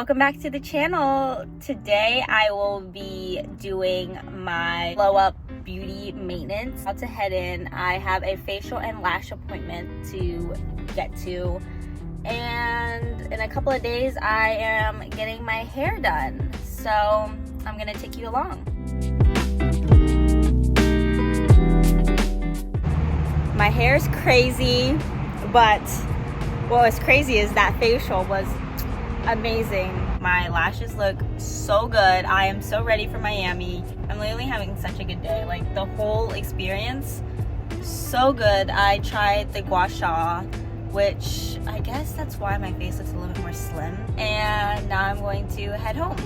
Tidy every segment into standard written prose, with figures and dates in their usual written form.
Welcome back to the channel. Today I will be doing my glow up beauty maintenance. About to head in. I have a facial and lash appointment to get to, and in a couple of days I am getting my hair done, so I'm gonna take you along. My hair is crazy, but what was crazy is that facial was amazing. My lashes look so good. I am so ready for Miami. I'm literally having such a good day. Like, the whole experience, so good. I tried the gua sha, which I guess that's why my face looks a little bit more slim. And now I'm going to head home.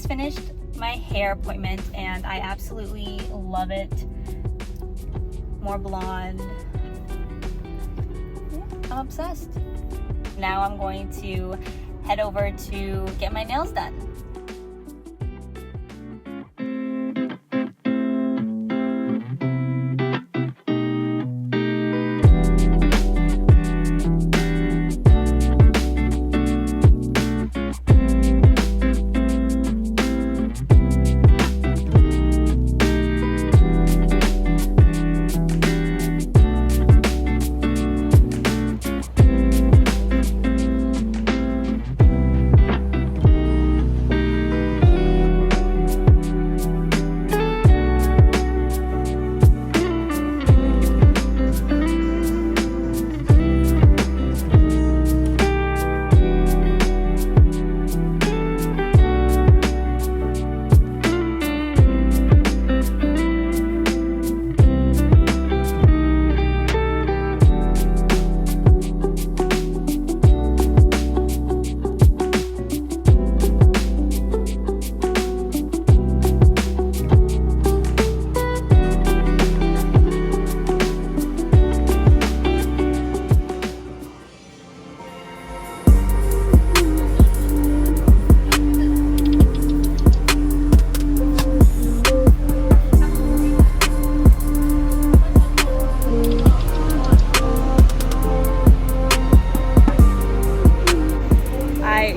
Finished my hair appointment and I absolutely love it. More blonde. Yeah, I'm obsessed. Now I'm going to head over to get my nails done.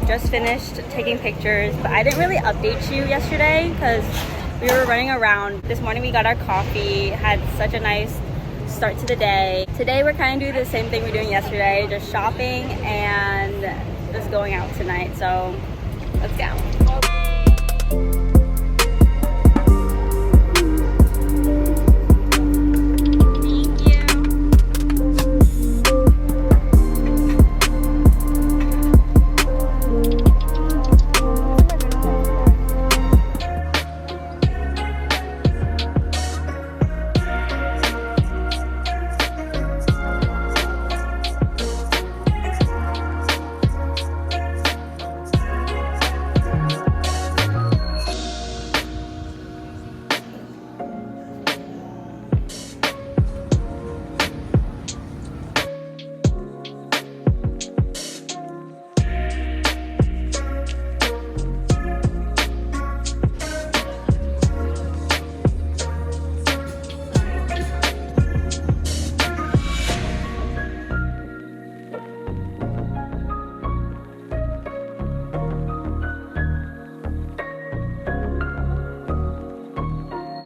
Just finished taking pictures, but I didn't really update you yesterday because we were running around. This morning we got our coffee, had such a nice start to the day. Today we're kind of doing the same thing we were doing yesterday, just shopping and just going out tonight, so let's go.